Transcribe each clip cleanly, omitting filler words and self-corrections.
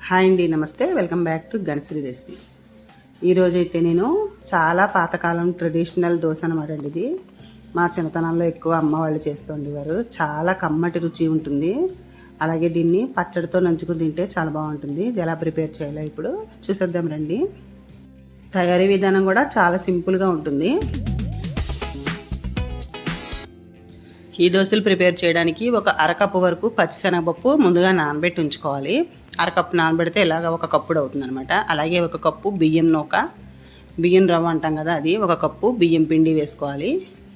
Hi అండి, నమస్తే. Welcome back to Ganasri recipes. ఈరోజైతే నేను చాలా పాతకాలం ట్రెడిషనల్ దోశ అనమాట అండి. ఇది మా చిన్నతనంలో ఎక్కువ అమ్మ వాళ్ళు చేస్తూ ఉండేవారు. చాలా కమ్మటి రుచి ఉంటుంది. అలాగే దీన్ని పచ్చడితో నంచుకుని తింటే చాలా బాగుంటుంది. ఇది ఎలా ప్రిపేర్ చేయాలో ఇప్పుడు చూసేద్దాం రండి. తయారీ విధానం కూడా చాలా సింపుల్గా ఉంటుంది. ఈ దోశలు ప్రిపేర్ చేయడానికి ఒక అరకప్పు వరకు పచ్చిశనగపప్పు ముందుగా నానబెట్టి ఉంచుకోవాలి. అరకప్పు నానబెడితే ఇలాగ ఒక కప్పుడు అవుతుంది అనమాట. అలాగే ఒక కప్పు బియ్యం నూక, బియ్యం రవ్వ అంటాం కదా, అది ఒక కప్పు బియ్యం పిండి వేసుకోవాలి.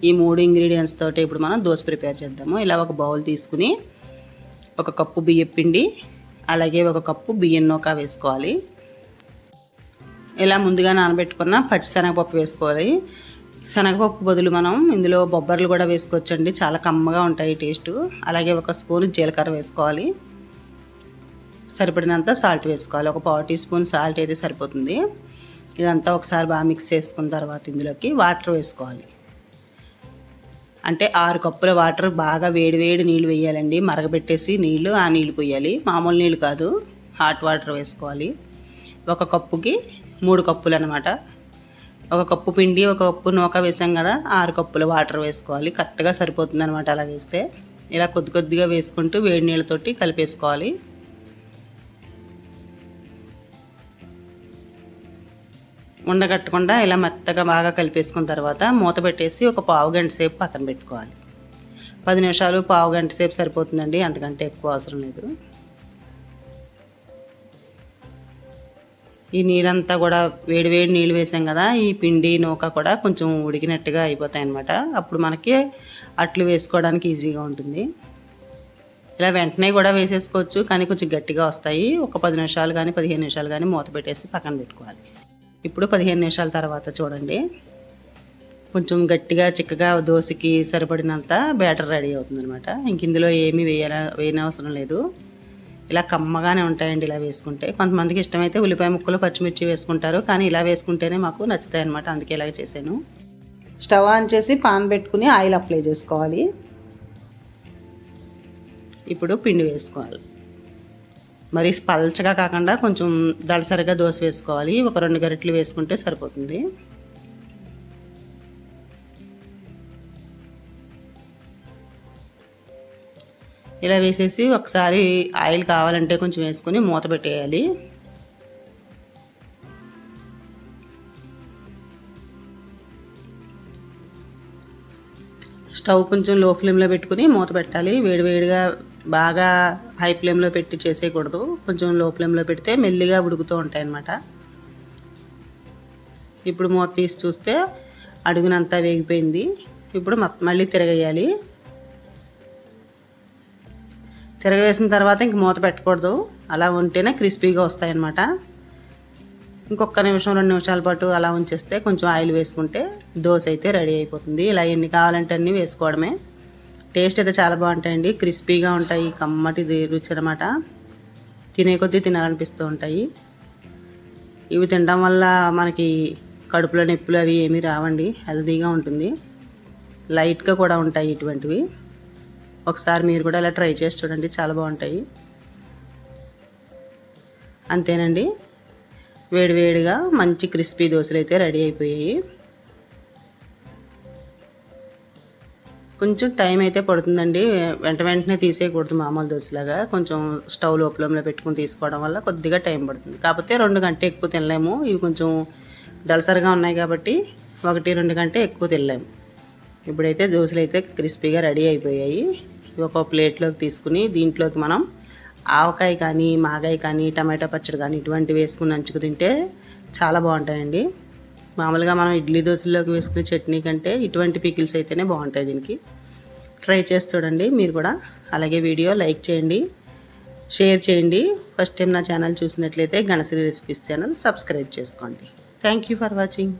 ఈ 3 ఇంగ్రీడియంట్స్ తోటి ఇప్పుడు మనం దోశ ప్రిపేర్ చేద్దాము. ఇలా ఒక బౌల్ తీసుకుని ఒక కప్పు బియ్యం పిండి, అలాగే ఒక కప్పు బియ్యం నూక వేసుకోవాలి. ఇలా ముందుగా నానబెట్టుకున్న పచ్చిశనగపప్పు వేసుకోవాలి. శనగపప్పు బదులు మనం ఇందులో బొబ్బర్లు కూడా వేసుకోవచ్చండి, చాలా కమ్మగా ఉంటాయి టేస్ట్. అలాగే ఒక స్పూన్ జీలకర్ర వేసుకోవాలి. సరిపడినంత సాల్ట్ వేసుకోవాలి. ఒక 1/4 టీ స్పూన్ సాల్ట్ అయితే సరిపోతుంది. ఇదంతా ఒకసారి బాగా మిక్స్ చేసుకున్న తర్వాత ఇందులోకి వాటర్ వేసుకోవాలి. అంటే 6 కప్పుల వాటర్, బాగా వేడి నీళ్ళు వేయాలండి. మరగబెట్టేసి నీళ్ళు, ఆ నీళ్ళు పోయాలి. మామూలు నీళ్ళు కాదు, హాట్ వాటర్ వేసుకోవాలి. ఒక కప్పుకి 3 కప్పులు అనమాట. ఒక కప్పు పిండి, ఒక కప్పు నూక వేసాం కదా, 6 కప్పుల వాటర్ వేసుకోవాలి. కరెక్ట్గా సరిపోతుంది అనమాట. అలా వేస్తే ఇలా కొద్దిగా వేసుకుంటూ వేడి నీళ్ళతోటి కలిపేసుకోవాలి. ఉండగట్టకుండా ఇలా మెత్తగా బాగా కలిపేసుకున్న తర్వాత మూత పెట్టేసి ఒక పావు గంట సేపు పక్కన పెట్టుకోవాలి. 10 నిమిషాలు, పావు గంట సేపు సరిపోతుందండి, అంతకంటే ఎక్కువ అవసరం లేదు. ఈ నీరంతా కూడా వేడి నీళ్ళు వేసాం కదా, ఈ పిండి నూక కూడా కొంచెం ఉడికినట్టుగా అయిపోతాయి అన్నమాట. అప్పుడు మనకి అట్లు వేసుకోవడానికి ఈజీగా ఉంటుంది. ఇలా వెంటనే కూడా వేసేసుకోవచ్చు, కానీ కొంచెం గట్టిగా వస్తాయి. ఒక 10 నిమిషాలు కానీ 15 నిమిషాలు కానీ మూత పెట్టేసి పక్కన పెట్టుకోవాలి. ఇప్పుడు 15 నిమిషాల తర్వాత చూడండి, కొంచెం గట్టిగా చిక్కగా దోశకి సరిపడినంత బ్యాటర్ రెడీ అవుతుంది అనమాట. ఇంక ఇందులో ఏమీ వేయనవసరం లేదు. ఇలా కమ్మగానే ఉంటాయండి ఇలా వేసుకుంటే. కొంతమందికి ఇష్టమైతే ఉల్లిపాయ ముక్కలు, పచ్చిమిర్చి వేసుకుంటారు, కానీ ఇలా వేసుకుంటేనే మాకు నచ్చుతాయి అనమాట. అందుకే ఇలాగే చేశాను. స్టవ్ ఆన్ చేసి పాన్ పెట్టుకుని ఆయిల్ అప్లై చేసుకోవాలి. ఇప్పుడు పిండి వేసుకోవాలి. మరి పల్చగా కాకుండా కొంచెం దళసరిగా దోశ వేసుకోవాలి. ఒక 2 గరిటెలు వేసుకుంటే సరిపోతుంది. ఇలా వేసేసి ఒకసారి ఆయిల్ కావాలంటే కొంచెం వేసుకొని మూత పెట్టేయాలి. స్టవ్ కొంచెం లో ఫ్లేమ్లో పెట్టుకుని మూత పెట్టాలి. వేడిగా బాగా హై ఫ్లేమ్లో పెట్టి చేసేయకూడదు. కొంచెం లో ఫ్లేమ్లో పెడితే మెల్లిగా ఉడుకుతూ ఉంటాయి అన్నమాట. ఇప్పుడు మూత తీసి చూస్తే అడుగునంతా వేగిపోయింది. ఇప్పుడు మళ్ళీ తిరగేయాలి. తిరగవేసిన తర్వాత ఇంక మూత పెట్టకూడదు, అలా ఉంటేనే క్రిస్పీగా వస్తాయన్నమాట. ఇంకొక నిమిషం 2 నిమిషాల పాటు అలా ఉంచేస్తే కొంచెం ఆయిల్ వేసుకుంటే దోశ అయితే రెడీ అయిపోతుంది. ఇలా ఎన్ని కావాలంటే అన్నీ వేసుకోవడమే. టేస్ట్ అయితే చాలా బాగుంటాయండి, క్రిస్పీగా ఉంటాయి, కమ్మటి రుచి అనమాట. తినే కొద్దీ తినాలనిపిస్తూ ఉంటాయి. ఇవి తినడం వల్ల మనకి కడుపులో నొప్పులు అవి ఏమీ రావండి, హెల్తీగా ఉంటుంది. లైట్గా కూడా ఉంటాయి ఇటువంటివి. ఒకసారి మీరు కూడా ఇలా ట్రై చేసి చూడండి, చాలా బాగుంటాయి. అంతేనండి, వేడిగా మంచి క్రిస్పీ దోశలు అయితే రెడీ అయిపోయాయి. కొంచెం టైం అయితే పడుతుందండి, వెంటనే తీసేయకూడదు మామూలు దోశలాగా. కొంచెం స్టవ్ లో ఫ్లేమ్లో పెట్టుకుని తీసుకోవడం వల్ల కొద్దిగా టైం పడుతుంది. కాకపోతే 2 గంటలు ఎక్కువ తినలేము. ఇవి కొంచెం దళసరిగా ఉన్నాయి కాబట్టి 1-2 గంటలు ఎక్కువ తినలేము. ఇప్పుడైతే దోశలు అయితే క్రిస్పీగా రెడీ అయిపోయాయి. ఒక ప్లేట్లోకి తీసుకుని దీంట్లోకి మనం ఆవకాయ కానీ, మాగాయ కానీ, టమాటా పచ్చడి కానీ ఇటువంటి వేసుకుని నంచుకు తింటే చాలా బాగుంటాయండి. మామూలుగా మనం ఇడ్లీ దోశల్లోకి వేసుకునే చట్నీ కంటే ఇటువంటి పికిల్స్ అయితేనే బాగుంటాయి. దీనికి ట్రై చేసి చూడండి మీరు కూడా. అలాగే వీడియో లైక్ చేయండి, షేర్ చేయండి. ఫస్ట్ టైం నా ఛానల్ చూసినట్లయితే గణశ్రీ రెసిపీస్ ఛానల్ సబ్స్క్రైబ్ చేసుకోండి. Thank you for watching.